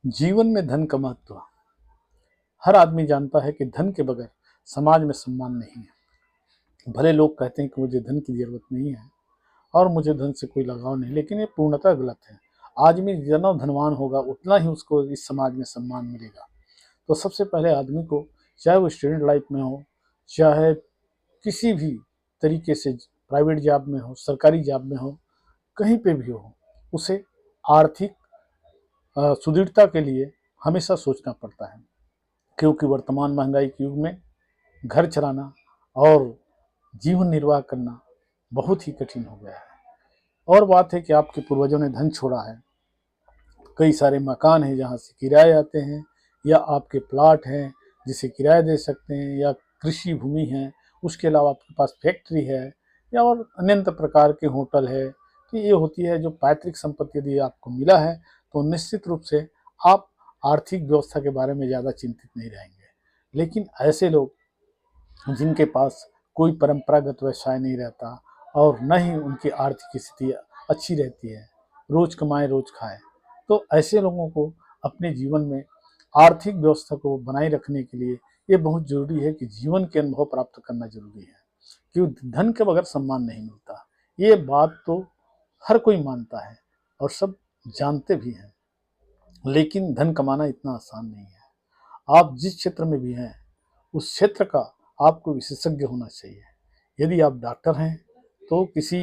जीवन में धन का महत्व। हर आदमी जानता है कि धन के बगैर समाज में सम्मान नहीं है। भले लोग कहते हैं कि मुझे धन की जरूरत नहीं है और मुझे धन से कोई लगाव नहीं, लेकिन ये पूर्णतः गलत है। आदमी जितना धनवान होगा उतना ही उसको इस समाज में सम्मान मिलेगा। तो सबसे पहले आदमी को, चाहे वो स्टूडेंट लाइफ में हो, चाहे किसी भी तरीके से प्राइवेट जॉब में हो, सरकारी जॉब में हो, कहीं पे भी हो, उसे आर्थिक सुदृढ़ता के लिए हमेशा सोचना पड़ता है, क्योंकि वर्तमान महंगाई के युग में घर चलाना और जीवन निर्वाह करना बहुत ही कठिन हो गया है। और बात है कि आपके पूर्वजों ने धन छोड़ा है, कई सारे मकान हैं जहाँ से किराए आते हैं, या आपके प्लाट हैं जिसे किराया दे सकते हैं, या कृषि भूमि है, उसके अलावा आपके पास फैक्ट्री है, या और अनंत प्रकार के होटल है। तो ये होती है जो पैतृक संपत्ति यदि आपको मिला है तो निश्चित रूप से आप आर्थिक व्यवस्था के बारे में ज़्यादा चिंतित नहीं रहेंगे। लेकिन ऐसे लोग जिनके पास कोई परंपरागत व्यवसाय नहीं रहता और न ही उनकी आर्थिक स्थिति अच्छी रहती है, रोज कमाए रोज खाए, तो ऐसे लोगों को अपने जीवन में आर्थिक व्यवस्था को बनाए रखने के लिए ये बहुत जरूरी है कि जीवन के अनुभव प्राप्त करना जरूरी है, क्योंकि धन के बगैर सम्मान नहीं मिलता। ये बात तो हर कोई मानता है और सब जानते भी हैं, लेकिन धन कमाना इतना आसान नहीं है। आप जिस क्षेत्र में भी हैं उस क्षेत्र का आपको विशेषज्ञ होना चाहिए। यदि आप डॉक्टर हैं तो किसी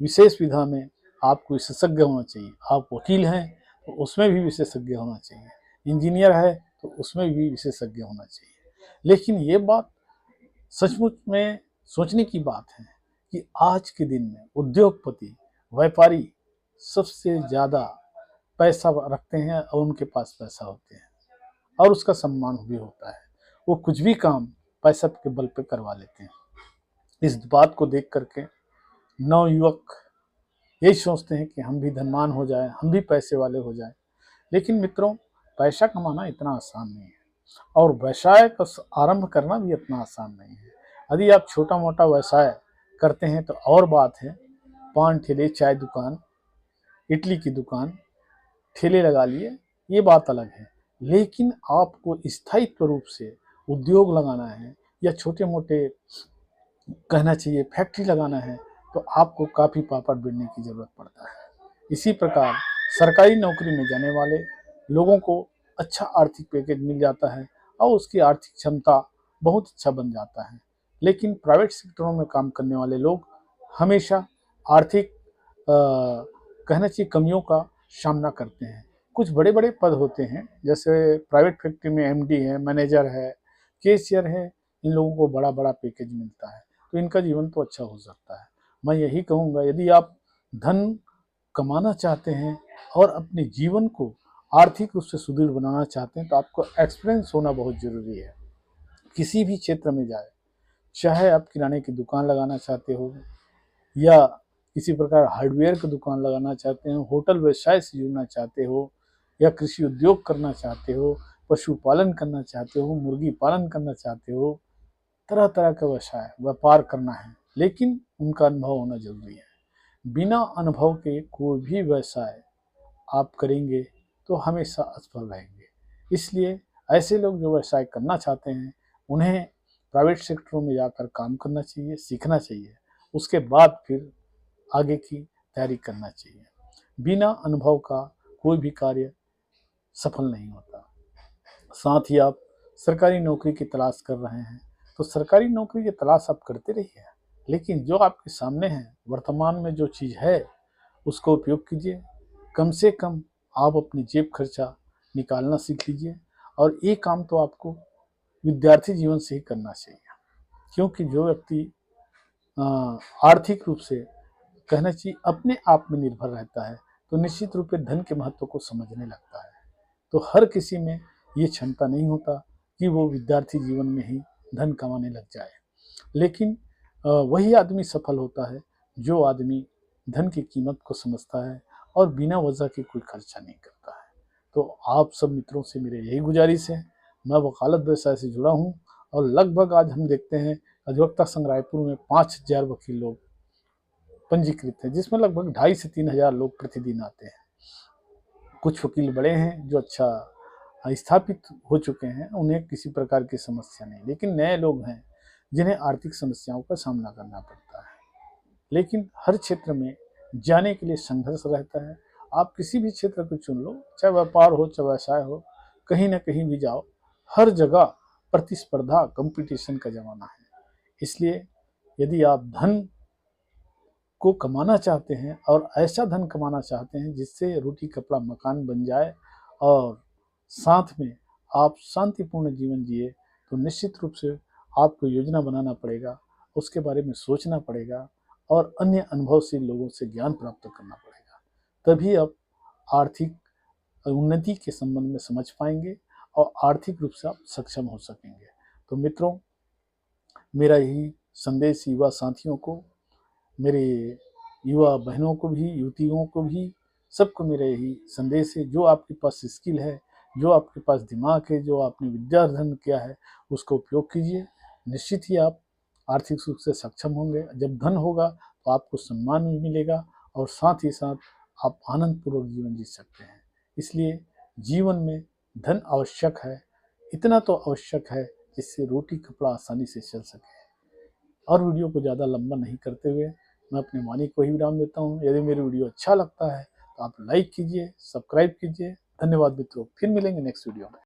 विशेष विधा में आपको विशेषज्ञ होना चाहिए। आप वकील हैं तो उसमें भी विशेषज्ञ होना चाहिए। इंजीनियर है तो उसमें भी विशेषज्ञ होना चाहिए। लेकिन ये बात सचमुच में सोचने की बात है कि आज के दिन में उद्योगपति, व्यापारी सबसे ज़्यादा पैसा रखते हैं और उनके पास पैसा होते हैं और उसका सम्मान भी होता है। वो कुछ भी काम पैसा के बल पे करवा लेते हैं। इस बात को देख करके नवयुवक यही सोचते हैं कि हम भी धनवान हो जाएं, हम भी पैसे वाले हो जाएं। लेकिन मित्रों, पैसा कमाना इतना आसान नहीं है और व्यवसाय का आरंभ करना भी इतना आसान नहीं है। यदि आप छोटा मोटा व्यवसाय करते हैं तो और बात है, पान ठेले, चाय दुकान, इडली की दुकान, ठेले लगा लिए, ये बात अलग है। लेकिन आपको स्थायित्व रूप से उद्योग लगाना है या छोटे मोटे कहना चाहिए फैक्ट्री लगाना है तो आपको काफ़ी पापड़ बेलने की ज़रूरत पड़ता है। इसी प्रकार सरकारी नौकरी में जाने वाले लोगों को अच्छा आर्थिक पैकेज मिल जाता है और उसकी आर्थिक क्षमता बहुत अच्छा बन जाता है। लेकिन प्राइवेट सेक्टरों में काम करने वाले लोग हमेशा आर्थिक कहना चाहिए कमियों का सामना करते हैं। कुछ बड़े बड़े पद होते हैं, जैसे प्राइवेट फैक्ट्री में एमडी है, मैनेजर है, कैशियर है, इन लोगों को बड़ा बड़ा पैकेज मिलता है तो इनका जीवन तो अच्छा हो सकता है। मैं यही कहूँगा, यदि आप धन कमाना चाहते हैं और अपने जीवन को आर्थिक रूप से सुदृढ़ बनाना चाहते हैं तो आपको एक्सपीरियंस होना बहुत ज़रूरी है। किसी भी क्षेत्र में जाए, चाहे आप किराने की दुकान लगाना चाहते हो या किसी प्रकार हार्डवेयर की दुकान लगाना चाहते हो, होटल व्यवसाय से जुड़ना चाहते हो, या कृषि उद्योग करना चाहते हो, पशुपालन करना चाहते हो, मुर्गी पालन करना चाहते हो, तरह तरह का व्यवसाय व्यापार करना है, लेकिन उनका अनुभव होना जरूरी है। बिना अनुभव के कोई भी व्यवसाय आप करेंगे तो हमेशा असफल रहेंगे। इसलिए ऐसे लोग जो व्यवसाय करना चाहते हैं उन्हें प्राइवेट सेक्टरों में जाकर काम करना चाहिए, सीखना चाहिए, उसके बाद फिर आगे की तैयारी करना चाहिए। बिना अनुभव का कोई भी कार्य सफल नहीं होता। साथ ही आप सरकारी नौकरी की तलाश कर रहे हैं तो सरकारी नौकरी की तलाश आप करते रहिए, लेकिन जो आपके सामने है वर्तमान में जो चीज़ है उसको उपयोग कीजिए। कम से कम आप अपनी जेब खर्चा निकालना सीख लीजिए और ये काम तो आपको विद्यार्थी जीवन से ही करना चाहिए, क्योंकि जो व्यक्ति आर्थिक रूप से कहना चाहिए अपने आप में निर्भर रहता है तो निश्चित रूप से धन के महत्व को समझने लगता है। तो हर किसी में ये क्षमता नहीं होता कि वो विद्यार्थी जीवन में ही धन कमाने लग जाए, लेकिन वही आदमी सफल होता है जो आदमी धन की कीमत को समझता है और बिना वजह के कोई खर्चा नहीं करता है। तो आप सब मित्रों से मेरे यही गुजारिश है। मैं वकालत व्यवसाय से जुड़ा हूँ और लगभग आज हम देखते हैं अधिवक्ता संघ रायपुर में 5000 वकील लोग पंजीकृत हैं, जिसमें लगभग 2500 से 3000 लोग प्रतिदिन आते हैं। कुछ वकील बड़े हैं जो अच्छा स्थापित हो चुके हैं उन्हें किसी प्रकार की समस्या नहीं, लेकिन नए लोग हैं जिन्हें आर्थिक समस्याओं का सामना करना पड़ता है। लेकिन हर क्षेत्र में जाने के लिए संघर्ष रहता है। आप किसी भी क्षेत्र को चुन लो, चाहे व्यापार हो चाहे व्यवसाय हो, कहीं ना कहीं भी जाओ, हर जगह प्रतिस्पर्धा, कंपटीशन का जमाना है। इसलिए यदि आप धन को कमाना चाहते हैं और ऐसा धन कमाना चाहते हैं जिससे रोटी कपड़ा मकान बन जाए और साथ में आप शांतिपूर्ण जीवन जिए, तो निश्चित रूप से आपको योजना बनाना पड़ेगा, उसके बारे में सोचना पड़ेगा और अन्य अनुभवशील लोगों से ज्ञान प्राप्त करना पड़ेगा। तभी आप आर्थिक उन्नति के संबंध में समझ पाएंगे और आर्थिक रूप से आप सक्षम हो सकेंगे। तो मित्रों, मेरा यही संदेश युवा साथियों को, मेरे युवा बहनों को भी, युवतियों को भी, सबको मेरा यही संदेश है, जो आपके पास स्किल है, जो आपके पास दिमाग है, जो आपने विद्या अर्जन किया है, उसका उपयोग कीजिए। निश्चित ही आप आर्थिक रूप से सक्षम होंगे। जब धन होगा तो आपको सम्मान भी मिलेगा और साथ ही साथ आप आनंदपूर्वक जीवन जी सकते हैं। इसलिए जीवन में धन आवश्यक है, इतना तो आवश्यक है जिससे रोटी कपड़ा आसानी से चल सके। और वीडियो को ज़्यादा लंबा नहीं करते हुए मैं अपने वाणी को ही विराम देता हूँ। यदि मेरी वीडियो अच्छा लगता है तो आप लाइक कीजिए, सब्सक्राइब कीजिए। धन्यवाद मित्रों, फिर मिलेंगे नेक्स्ट वीडियो में।